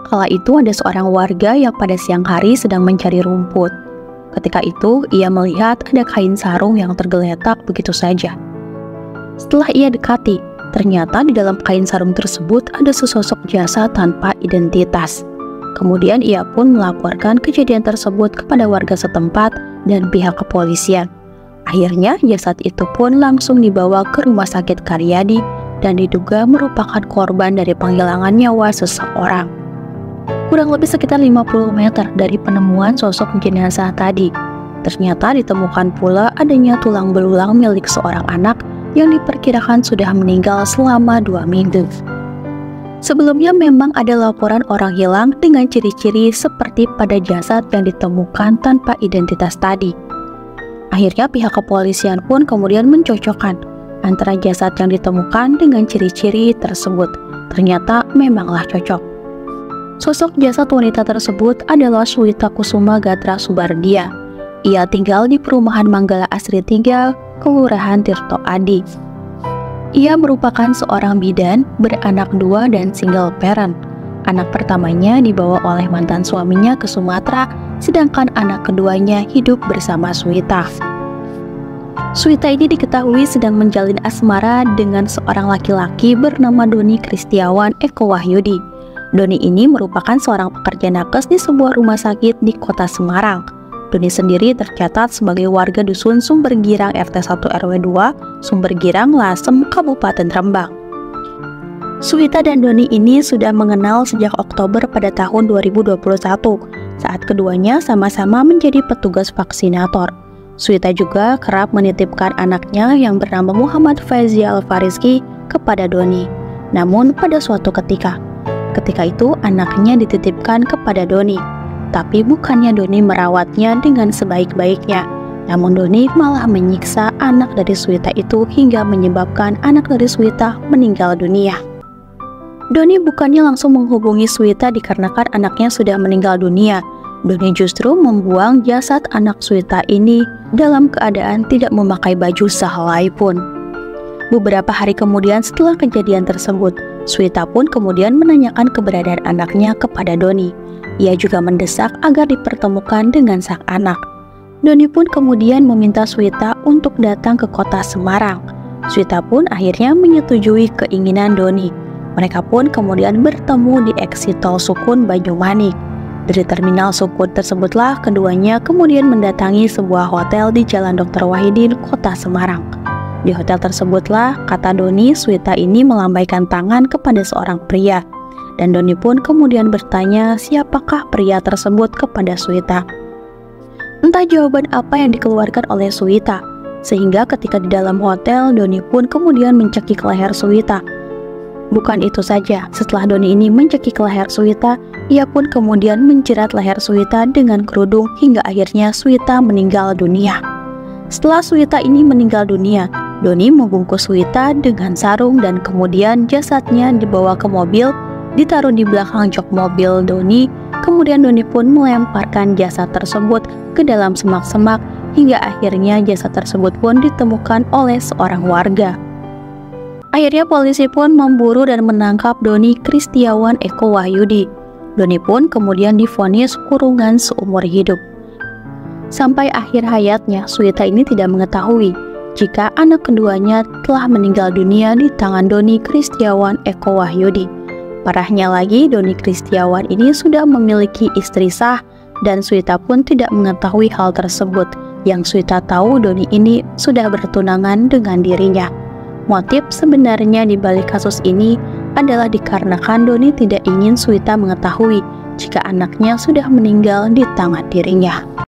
Kala itu ada seorang warga yang pada siang hari sedang mencari rumput. Ketika itu, ia melihat ada kain sarung yang tergeletak begitu saja. Setelah ia dekati, ternyata di dalam kain sarung tersebut ada sesosok jasad tanpa identitas. Kemudian ia pun melaporkan kejadian tersebut kepada warga setempat dan pihak kepolisian. Akhirnya jasad itu pun langsung dibawa ke Rumah Sakit Karyadi dan diduga merupakan korban dari penghilangan nyawa seseorang. Kurang lebih sekitar 50 meter dari penemuan sosok jenazah tadi, ternyata ditemukan pula adanya tulang belulang milik seorang anak yang diperkirakan sudah meninggal selama 2 minggu. Sebelumnya memang ada laporan orang hilang dengan ciri-ciri seperti pada jasad yang ditemukan tanpa identitas tadi. Akhirnya pihak kepolisian pun kemudian mencocokkan antara jasad yang ditemukan dengan ciri-ciri tersebut. Ternyata memanglah cocok. Sosok jasad wanita tersebut adalah Suwita Kusuma Gatra Subardia. Ia tinggal di perumahan Manggala Asri 3, Kelurahan Tirto Adi. Ia merupakan seorang bidan, beranak 2 dan single parent. Anak pertamanya dibawa oleh mantan suaminya ke Sumatera, sedangkan anak keduanya hidup bersama Suwita. Suwita ini diketahui sedang menjalin asmara dengan seorang laki-laki bernama Doni Kristiawan Eko Wahyudi. Doni ini merupakan seorang pekerja nakes di sebuah rumah sakit di kota Semarang. Doni sendiri tercatat sebagai warga dusun Sumbergirang RT 1 RW 2, Sumbergirang, Lasem, Kabupaten Rembang. Suwita dan Doni ini sudah mengenal sejak Oktober pada tahun 2021, saat keduanya sama-sama menjadi petugas vaksinator. Suwita juga kerap menitipkan anaknya yang bernama Muhammad Faizi Alfariski kepada Doni. Namun pada suatu ketika itu anaknya dititipkan kepada Doni. Tapi bukannya Doni merawatnya dengan sebaik-baiknya, namun Doni malah menyiksa anak dari Suwita itu hingga menyebabkan anak dari Suwita meninggal dunia. Doni bukannya langsung menghubungi Suwita dikarenakan anaknya sudah meninggal dunia. Doni justru membuang jasad anak Suwita ini dalam keadaan tidak memakai baju sehelai pun. Beberapa hari kemudian setelah kejadian tersebut, Suwita pun kemudian menanyakan keberadaan anaknya kepada Doni. Ia juga mendesak agar dipertemukan dengan sang anak. Doni pun kemudian meminta Suwita untuk datang ke kota Semarang. Suwita pun akhirnya menyetujui keinginan Doni. Mereka pun kemudian bertemu di eksit tol Sukun Banyumanik. Dari terminal Sukun tersebutlah keduanya kemudian mendatangi sebuah hotel di Jalan Dr. Wahidin, kota Semarang. Di hotel tersebutlah, kata Doni, Suwita ini melambaikan tangan kepada seorang pria. Dan Doni pun kemudian bertanya siapakah pria tersebut kepada Suwita. Entah jawaban apa yang dikeluarkan oleh Suwita, sehingga ketika di dalam hotel, Doni pun kemudian mencekik leher Suwita. Bukan itu saja, setelah Doni ini mencekik leher Suwita, ia pun kemudian menjerat leher Suwita dengan kerudung hingga akhirnya Suwita meninggal dunia. Setelah Suwita ini meninggal dunia, Doni membungkus Suwita dengan sarung dan kemudian jasadnya dibawa ke mobil, ditaruh di belakang jok mobil Doni. Kemudian Doni pun melemparkan jasad tersebut ke dalam semak-semak hingga akhirnya jasad tersebut pun ditemukan oleh seorang warga. Akhirnya polisi pun memburu dan menangkap Doni Kristiawan Eko Wahyudi. Doni pun kemudian divonis kurungan seumur hidup. Sampai akhir hayatnya, Suwita ini tidak mengetahui jika anak keduanya telah meninggal dunia di tangan Doni Kristiawan Eko Wahyudi. Parahnya lagi, Doni Kristiawan ini sudah memiliki istri sah dan Suwita pun tidak mengetahui hal tersebut. Yang Suwita tahu, Doni ini sudah bertunangan dengan dirinya. Motif sebenarnya di balik kasus ini adalah dikarenakan Doni tidak ingin Suwita mengetahui jika anaknya sudah meninggal di tangan dirinya.